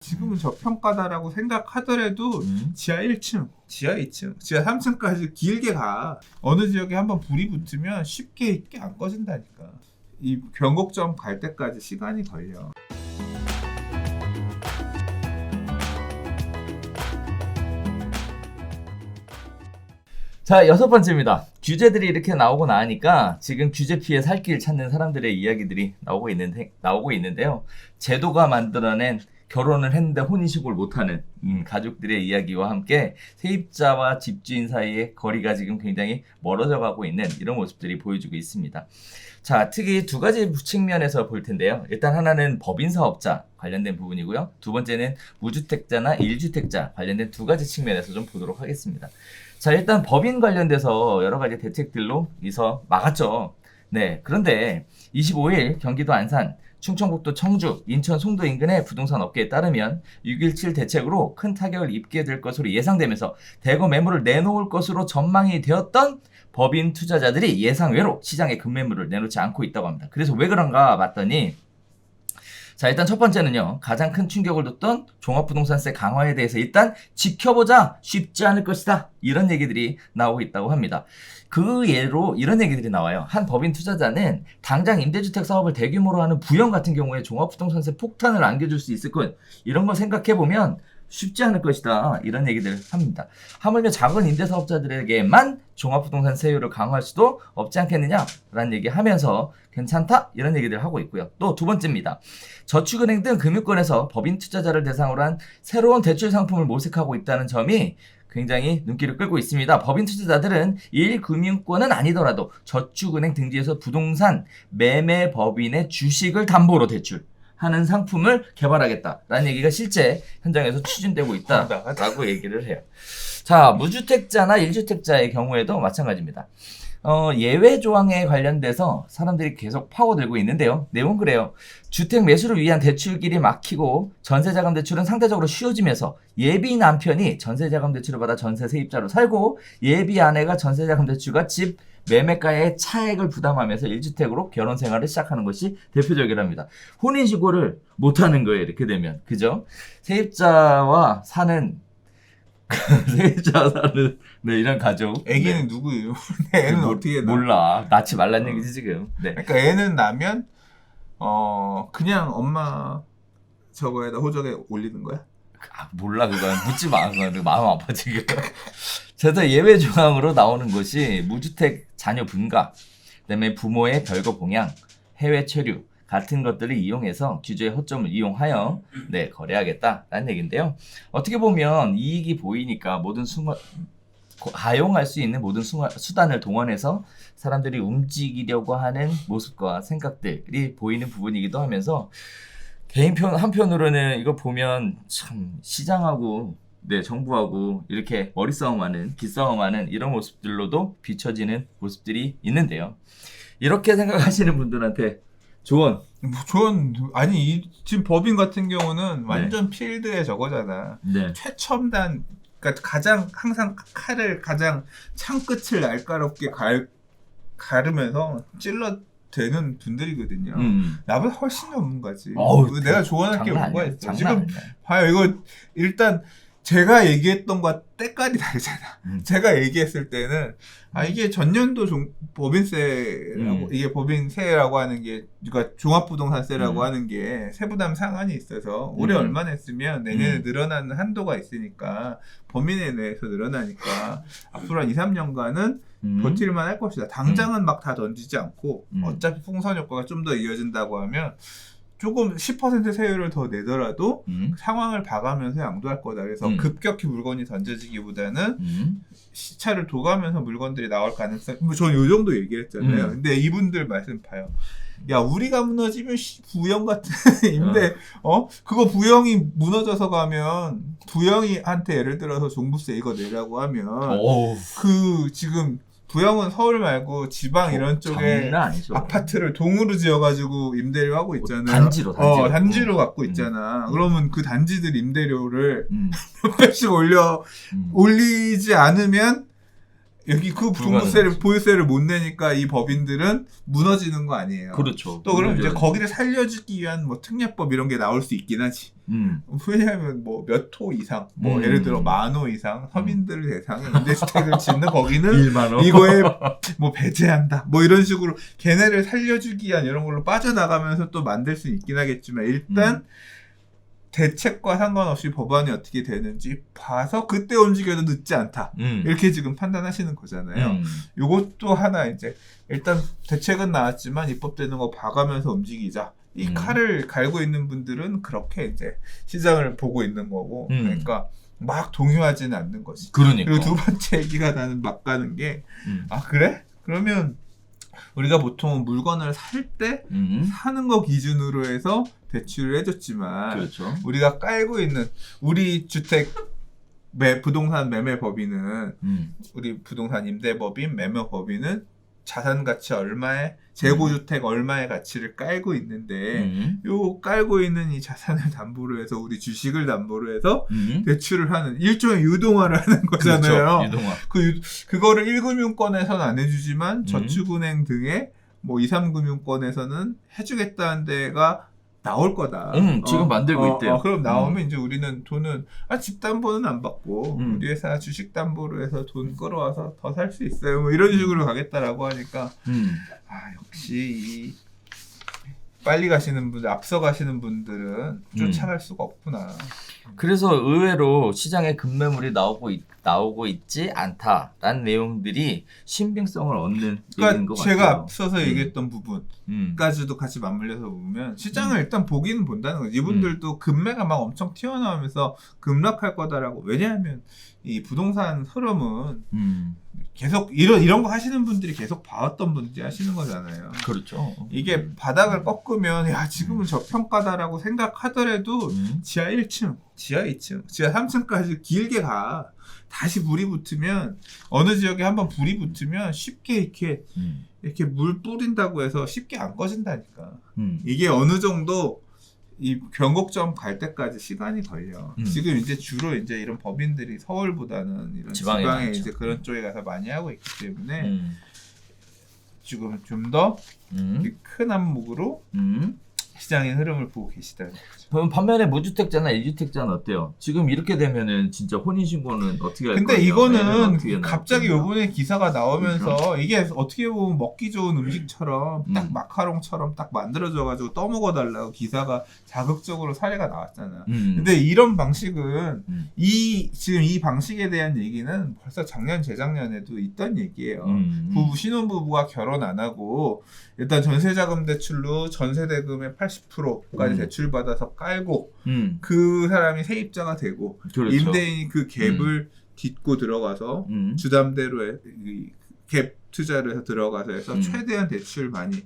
지금은 저평가다라고 생각하더라도 지하 1층, 지하 2층, 지하 3층까지 길게 가. 어느 지역에 한번 불이 붙으면 쉽게 안 꺼진다니까. 이 변곡점 갈 때까지 시간이 걸려. 자, 6번째입니다. 규제들이 이렇게 나오고 나니까 지금 규제 피해 살 길 찾는 사람들의 이야기들이 나오고 있는데요. 제도가 만들어낸 결혼을 했는데 혼인신고를 못하는 가족들의 이야기와 함께 세입자와 집주인 사이의 거리가 지금 굉장히 멀어져 가고 있는 이런 모습들이 보여주고 있습니다. 자, 특히 두 가지 측면에서 볼 텐데요. 일단 하나는 법인사업자 관련된 부분이고요. 두 번째는 무주택자나 1주택자 관련된 두 가지 측면에서 좀 보도록 하겠습니다. 자, 일단 법인 관련돼서 여러 가지 대책들로 이서 막았죠. 네, 그런데 25일 경기도 안산, 충청북도 청주, 인천 송도 인근의 부동산 업계에 따르면 6.17 대책으로 큰 타격을 입게 될 것으로 예상되면서 대거 매물을 내놓을 것으로 전망이 되었던 법인 투자자들이 예상외로 시장에 급매물을 내놓지 않고 있다고 합니다. 그래서 왜 그런가 봤더니 자, 일단 첫 번째는요. 가장 큰 충격을 줬던 종합부동산세 강화에 대해서 일단 지켜보자. 쉽지 않을 것이다. 이런 얘기들이 나오고 있다고 합니다. 그 예로 이런 얘기들이 나와요. 한 법인 투자자는 당장 임대주택 사업을 대규모로 하는 부영 같은 경우에 종합부동산세 폭탄을 안겨줄 수 있을 것. 이런 걸 생각해보면 쉽지 않을 것이다. 이런 얘기들을 합니다. 하물며 작은 임대사업자들에게만 종합부동산 세율을 강화할 수도 없지 않겠느냐라는 얘기하면서 괜찮다? 이런 얘기들을 하고 있고요. 또 두 번째입니다. 저축은행 등 금융권에서 법인 투자자를 대상으로 한 새로운 대출 상품을 모색하고 있다는 점이 굉장히 눈길을 끌고 있습니다. 법인 투자자들은 1금융권은 아니더라도 저축은행 등지에서 부동산 매매 법인의 주식을 담보로 대출하는 상품을 개발하겠다라는 얘기가 실제 현장에서 추진되고 있다라고 얘기를 해요. 자, 무주택자나 1주택자의 경우에도 마찬가지입니다. 예외 조항에 관련돼서 사람들이 계속 파고들고 있는데요. 내용은 그래요. 주택 매수를 위한 대출길이 막히고 전세자금 대출은 상대적으로 쉬워지면서 예비 남편이 전세자금 대출을 받아 전세 세입자로 살고 예비 아내가 전세자금 대출과 집 매매가의 차액을 부담하면서 1주택으로 결혼 생활을 시작하는 것이 대표적이랍니다. 혼인신고를 못하는 거예요. 이렇게 되면. 그죠? 세입자와 사는 네, 이런 가족. 애기는 네. 누구예요? 애는 어떻게 낳아? 몰라. 낳지 말란 얘기지 지금. 네. 그러니까 애는 나면 그냥 엄마 저거에다 호적에 올리는 거야? 몰라 그건 묻지 마. 그건 마음 아파 지금. 그래서 예외 조항으로 나오는 것이 무주택 자녀 분가, 그다음에 부모의 별거 봉양, 해외 체류 같은 것들을 이용해서 규제의 허점을 이용하여 거래하겠다라는 얘기인데요. 어떻게 보면 이익이 보이니까 모든 가용할 수 있는 모든 수단을 동원해서 사람들이 움직이려고 하는 모습과 생각들이 보이는 부분이기도 하면서 개인 한편으로는 이거 보면 참 시장하고 정부하고 이렇게 머리싸움하는 기싸움하는 이런 모습들로도 비춰지는 모습들이 있는데요. 이렇게 생각하시는 분들한테 조언. 아니 지금 법인 같은 경우는 완전 필드에 저거잖아. 네. 최첨단, 그러니까 항상 칼을 가장 창 끝을 날카롭게 가르면서 찔러대는 분들이거든요. 나보다 훨씬 전문가지. 내가 조언할 게 뭐가 있어? 지금 봐요. 이거 일단 제가 얘기했던 것과 때깔이 다르잖아. 제가 얘기했을 때는 이게 전년도 법인세라고 이게 법인세라고 하는 게 그러니까 종합부동산세라고 하는 게 세부담 상한이 있어서 올해 얼마 냈으면 내년에 늘어나는 한도가 있으니까 범위내 내에서 늘어나니까 앞으로 한 2, 3년간은 버틸만 할 것이다. 당장은 막 다 던지지 않고 어차피 풍선 효과가 좀 더 이어진다고 하면 조금 10% 세율을 더 내더라도 상황을 봐가면서 양도할 거다. 그래서 급격히 물건이 던져지기보다는 시차를 둬가면서 물건들이 나올 가능성. 저는 이 정도 얘기했잖아요. 근데 이분들 말씀 봐요. 야, 우리가 무너지면 부영 같은 임대 그거 부영이 무너져서 가면 부영이한테 예를 들어서 종부세 이거 내라고 하면 그 지금 부영은 서울 말고 지방 이런 쪽에 아파트를 동으로 지어가지고 임대료 하고 있잖아요. 단지로 갖고 있잖아. 그러면 그 단지들 임대료를 몇 배씩 올리지 않으면 여기 그 보유세를 못 내니까 이 법인들은 무너지는 거 아니에요. 그렇죠. 또 그럼 이제 거기를 살려주기 위한 뭐 특례법 이런 게 나올 수 있긴 하지. 왜냐하면 뭐 몇 호 이상, 뭐 예를 들어 10,000호 이상 서민들 대상에 임대주택을 짓는 거기는 1만 원. 이거에 뭐 배제한다. 뭐 이런 식으로 걔네를 살려주기 위한 이런 걸로 빠져나가면서 또 만들 수 있긴 하겠지만 일단 대책과 상관없이 법안이 어떻게 되는지 봐서 그때 움직여도 늦지 않다. 이렇게 지금 판단하시는 거잖아요. 요것도 하나 이제 일단 대책은 나왔지만 입법되는 거 봐가면서 움직이자. 이 칼을 갈고 있는 분들은 그렇게 이제 시장을 보고 있는 거고, 그러니까 막 동요하지는 않는 거지. 그러니까. 그리고 두 번째 얘기가 나는 막 가는 게, 아 그래? 그러면 우리가 보통 물건을 살 때 사는 거 기준으로 해서 대출을 해줬지만, 그렇죠. 우리가 깔고 있는 우리 주택 부동산 매매법인은 우리 부동산 임대법인 매매법인은 자산 가치 얼마에 재고주택 얼마의 가치를 깔고 있는데 요 깔고 있는 이 자산을 담보로 해서 우리 주식을 담보로 해서 대출을 하는 일종의 유동화를 하는 거잖아요. 그렇죠. 유동화. 그거를 1금융권에서는 안 해주지만 저축은행 등의 뭐 2,3금융권에서는 해주겠다는 데가 나올 거다. 지금 만들고 있대요. 그럼 나오면 이제 우리는 돈은 집담보는 안 받고 우리 회사 주식 담보로 해서 돈 끌어와서 더 살 수 있어요. 뭐 이런 식으로 가겠다라고 하니까 역시 이 빨리 가시는 분들, 앞서 가시는 분들은 쫓아갈 수가 없구나. 그래서 의외로 시장에 급매물이 나오고 있지 않다라는 내용들이 신빙성을 얻는 얘기인 것 그러니까 같아요. 제가 앞서서 얘기했던 부분까지도 같이 맞물려서 보면 시장을 일단 보기는 본다는 거죠. 이분들도 급매가 막 엄청 튀어나오면서 급락할 거다라고. 왜냐하면 이 부동산 흐름은 계속 이런 거 하시는 분들이 계속 봐왔던 분들이 하시는 거잖아요. 그렇죠. 이게 바닥을 꺾으면 야 지금은 저평가다라고 생각하더라도 지하 1층, 지하 2층, 지하 3층까지 길게 가. 다시 불이 붙으면 어느 지역에 한번 불이 붙으면 쉽게 이렇게 물 뿌린다고 해서 쉽게 안 꺼진다니까. 이게 어느 정도 이 변곡점 갈 때까지 시간이 걸려. 지금 이제 주로 이제 이런 법인들이 서울보다는 이런 지방에 이제 그런 쪽에 가서 많이 하고 있기 때문에 지금 좀 더 큰 안목으로 시장의 흐름을 보고 계시다는 거죠. 그럼 반면에 무주택자나 1주택자는 어때요? 지금 이렇게 되면은 진짜 혼인신고는 어떻게 할 거예요? 근데 이거는 갑자기 요번에 기사가 나오면서 그렇죠? 이게 어떻게 보면 먹기 좋은 음식처럼 딱 마카롱처럼 딱 만들어져가지고 떠먹어달라고 기사가 자극적으로 사례가 나왔잖아. 근데 이런 방식은 지금 이 방식에 대한 얘기는 벌써 작년 재작년에도 있던 얘기예요. 신혼부부가 결혼 안 하고 일단 전세자금 대출로 전세대금의 80%까지 대출받아서 깔고 그 사람이 세입자가 되고 그렇죠. 임대인이 그 갭을 딛고 들어가서 주담대로 갭 투자를 해서 들어가서 해서 최대한 대출 많이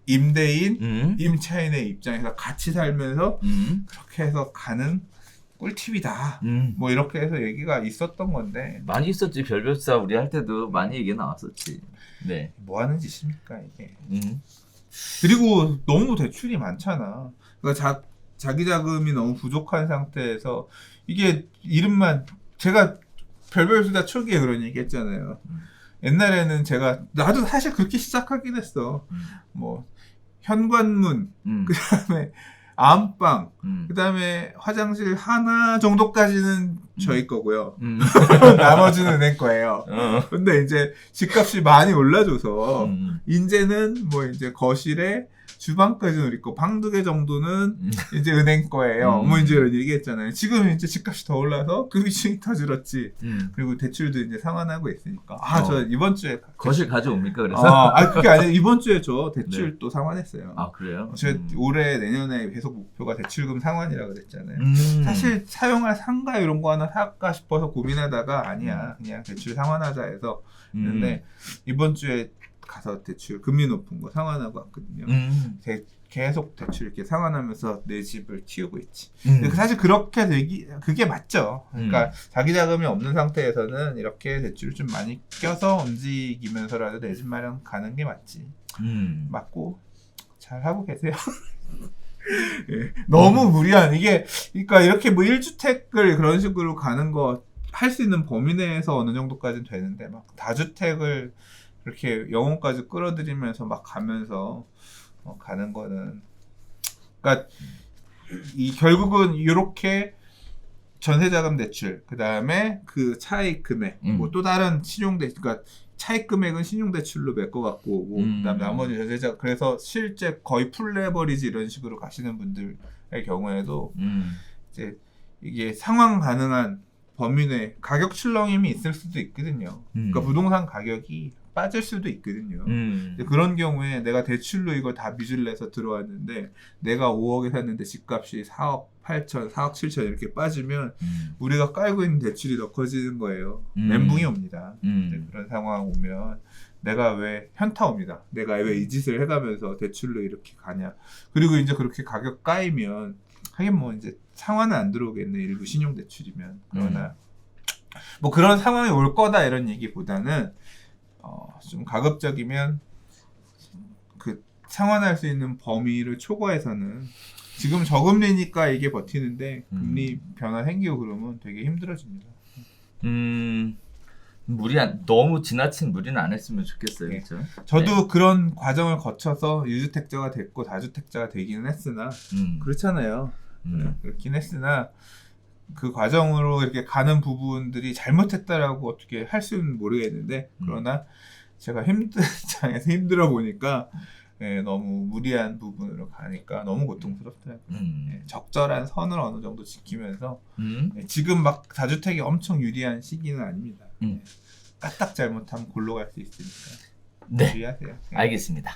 임대인, 임차인의 입장에서 같이 살면서 그렇게 해서 가는 꿀팁이다. 뭐 이렇게 해서 얘기가 있었던 건데 많이 있었지. 별별사 우리 할 때도 많이 얘기 나왔었지. 네. 뭐 하는 짓입니까 이게. 그리고 너무 대출이 많잖아. 그러니까 자기 자금이 너무 부족한 상태에서 이게 이름만 제가 별별수다 초기에 그런 얘기 했잖아요. 옛날에는 나도 사실 그렇게 시작하긴 했어. 뭐 현관문 그다음에 안방 그다음에 화장실 하나 정도까지는 저희 거고요. 나머지는 은행 거예요. 근데 이제 집값이 많이 올라줘서 이제는 뭐 이제 거실에 주방까지는 우리 거, 방 2개 정도는 이제 은행 거예요. 뭐 이제 이런 얘기했잖아요. 지금 이제 집값이 더 올라서 그 비중이 더 줄었지. 그리고 대출도 이제 상환하고 있으니까. 저 이번 주에 거실 가져옵니까 그래서? 그게 아니라 이번 주에 저 대출 네. 또 상환했어요. 아 그래요? 제가 올해 내년에 계속 목표가 대출금 상환이라고 그랬잖아요. 사실 사용할 상가 이런 거 하나 살까 싶어서 고민하다가 아니야 그냥 대출 상환하자 해서 했는데 이번 주에 가서 대출 금리 높은 거 상환하고 왔거든요. 계속 대출 이렇게 상환하면서 내 집을 키우고 있지. 근데 사실 그렇게 그게 맞죠. 그러니까 자기 자금이 없는 상태에서는 이렇게 대출을 좀 많이 껴서 움직이면서라도 내 집 마련 가는 게 맞지. 맞고 잘 하고 계세요. 예, 너무 무리한 이게 그러니까 이렇게 뭐 1주택을 그런 식으로 가는 거 할 수 있는 범위 내에서 어느 정도까지는 되는데 막 다주택을 그렇게 영혼까지 끌어들이면서 막 가면서 가는 거는 그러니까 이 결국은 이렇게 전세자금 대출 그 다음에 그 차익 금액 뭐 또 다른 신용대출 그러니까 차익 금액은 신용대출로 메꿔갖고 오고 그다음 나머지 전세자 그래서 실제 거의 풀레버리지 이런 식으로 가시는 분들의 경우에도 이제 이게 상황 가능한 범위 내 가격 출렁임이 있을 수도 있거든요. 그러니까 부동산 가격이 빠질 수도 있거든요. 근데 그런 경우에 내가 대출로 이걸 다 빚을 내서 들어왔는데 내가 5억에 샀는데 집값이 4억 8천, 4억 7천 이렇게 빠지면 우리가 깔고 있는 대출이 더 커지는 거예요. 멘붕이 옵니다. 그런 상황 오면 내가 왜 현타 옵니다. 내가 왜 이 짓을 해가면서 대출로 이렇게 가냐. 그리고 이제 그렇게 가격 까이면 하긴 뭐 이제 상환은 안 들어오겠네. 일부 신용대출이면. 그러나 뭐 그런 상황이 올 거다 이런 얘기보다는 좀 가급적이면 그 상환할 수 있는 범위를 초과해서는 지금 저금리니까 이게 버티는데 금리 변화 생기고 그러면 되게 힘들어집니다. 너무 지나친 무리는 안 했으면 좋겠어요. 네. 그렇죠? 저도 네. 그런 과정을 거쳐서 유주택자가 됐고 다주택자가 되기는 했으나 그렇잖아요. 그렇긴 했으나 그 과정으로 이렇게 가는 부분들이 잘못했다라고 어떻게 할 수는 모르겠는데 그러나 제가 장에서 힘들어 보니까 너무 무리한 부분으로 가니까 너무 고통스럽더라고요. 적절한 선을 어느 정도 지키면서 지금 막 다주택이 엄청 유리한 시기는 아닙니다. 까딱 잘못하면 골로 갈 수 있으니까 네. 주의하세요. 알겠습니다.